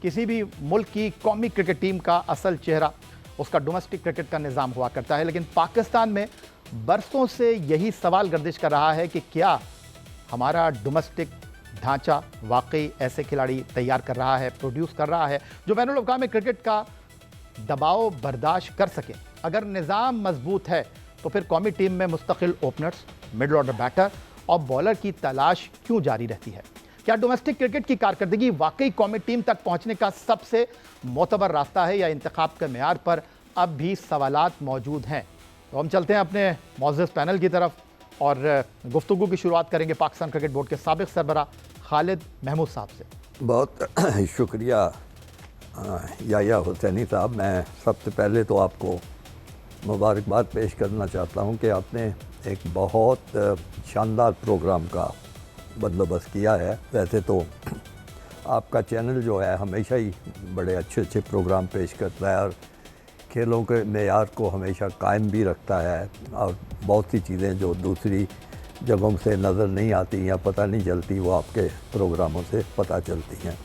किसी भी मुल्क की कौमी क्रिकेट टीम का असल चेहरा उसका डोमेस्टिक क्रिकेट का निज़ाम हुआ करता है, लेकिन पाकिस्तान में बरसों से यही सवाल गर्दिश कर रहा है कि क्या हमारा डोमेस्टिक ढांचा वाकई ऐसे खिलाड़ी तैयार कर रहा है, प्रोड्यूस कर रहा है जो बैनुल अक़वामी क्रिकेट का दबाव बर्दाश्त कर सके। अगर निज़ाम मजबूत है तो फिर कौमी टीम में मुस्तकिल ओपनर्स, मिडल ऑर्डर बैटर और बॉलर की तलाश क्यों जारी रहती है? क्या डोमेस्टिक क्रिकेट की कारकर्दगी वाकई कौमी टीम तक पहुंचने का सबसे मोतबर रास्ता है या इंतखाब के मेयार पर अब भी सवालात मौजूद हैं? तो हम चलते हैं अपने मौजूद पैनल की तरफ और गुफ्तगू की शुरुआत करेंगे पाकिस्तान क्रिकेट बोर्ड के साबिक़ सरबराह खालिद महमूद साहब से। बहुत शुक्रिया याया हुसैनी साहब। मैं सबसे पहले तो आपको मुबारकबाद पेश करना चाहता हूं कि आपने एक बहुत शानदार प्रोग्राम का बंदोबस्त किया है। वैसे तो आपका चैनल जो है हमेशा ही बड़े अच्छे अच्छे प्रोग्राम पेश करता है और खेलों के मेयार को हमेशा कायम भी रखता है और बहुत सी चीज़ें जो दूसरी जगहों से नज़र नहीं आती या पता नहीं चलती वो आपके प्रोग्रामों से पता चलती हैं।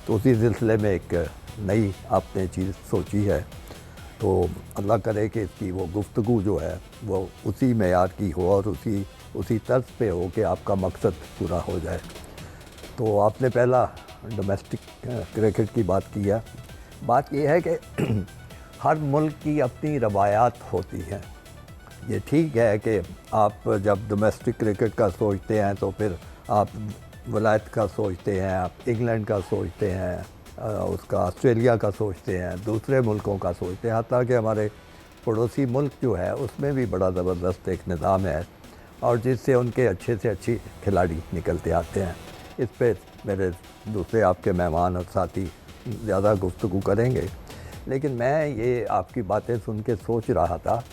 तो उसी सिलसिले में एक नई आपने चीज़ सोची है, तो अल्लाह करे कि इसकी वो गुफ्तगू जो है वो उसी मेयार की हो और उसी तर्ज पे हो कि आपका मकसद पूरा हो जाए। तो आपने पहला डोमेस्टिक क्रिकेट की बात की है। बात यह है कि हर मुल्क की अपनी रवायात होती हैं। ये ठीक है कि आप जब डोमेस्टिक क्रिकेट का सोचते हैं तो फिर आप वलायत का सोचते हैं, आप इंग्लैंड का सोचते हैं, उसका ऑस्ट्रेलिया का सोचते हैं, दूसरे मुल्कों का सोचते हैं। हत्ता कि हमारे पड़ोसी मुल्क जो है उसमें भी बड़ा ज़बरदस्त एक निज़ाम है और जिससे उनके अच्छे से अच्छे खिलाड़ी निकलते आते हैं। इस पे मेरे दूसरे आपके मेहमान और साथी ज़्यादा गुफ्तगू करेंगे, लेकिन मैं ये आपकी बातें सुन के सोच रहा था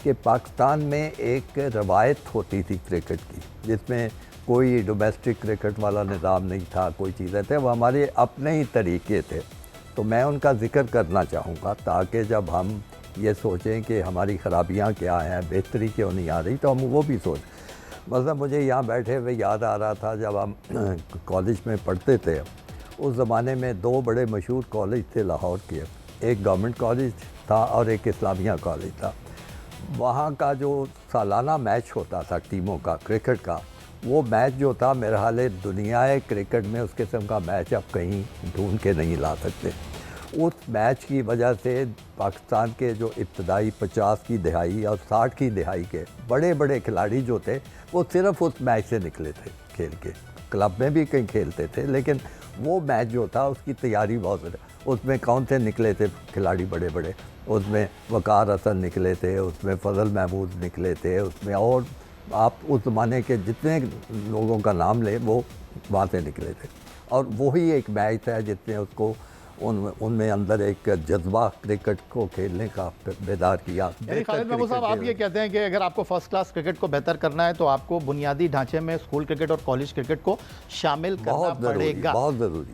कि पाकिस्तान में एक रवायत होती थी क्रिकेट की जिसमें कोई डोमेस्टिक क्रिकेट वाला निज़ाम नहीं था, कोई चीज़ें थे, वो हमारे अपने ही तरीके थे। तो मैं उनका ज़िक्र करना चाहूँगा ताकि जब हम ये सोचें कि हमारी ख़राबियाँ क्या हैं, बेहतरी क्यों नहीं आ रही, तो हम वो भी सोच। मतलब मुझे यहाँ बैठे हुए याद आ रहा था जब हम कॉलेज में पढ़ते थे, उस ज़माने में दो बड़े मशहूर कॉलेज थे लाहौर के, एक गवर्नमेंट कॉलेज था और एक इस्लामिया कॉलेज था। वहाँ का जो सालाना मैच होता था टीमों का क्रिकेट का, वो मैच जो था मेरे हाल दुनियाए क्रिकेट में उस किस्म का मैच आप कहीं ढूंढ के नहीं ला सकते। उस मैच की वजह से पाकिस्तान के जो इब्तदाई 50 की दहाई और 60 की दहाई के बड़े बड़े खिलाड़ी जो थे वो सिर्फ उस मैच से निकले थे खेल के। क्लब में भी कहीं खेलते थे, लेकिन वो मैच जो था उसकी तैयारी बहुत, उसमें कौन से निकले थे खिलाड़ी बड़े बड़े, उसमें वकार हसन निकले थे, उसमें फजल महमूद निकले थे, उसमें और आप उस ज़माने के जितने लोगों का नाम ले वो वहाँ से निकले थे। और वही एक मैच है जिसने उसको उनमें अंदर एक जज्बा क्रिकेट को खेलने का बेदार किया। खालिद महमूद साहब, आप ये कहते हैं कि अगर आपको फर्स्ट क्लास क्रिकेट को बेहतर करना है तो आपको बुनियादी ढांचे में स्कूल क्रिकेट और कॉलेज क्रिकेट को शामिल करना पड़ेगा। बहुत ज़रूरी।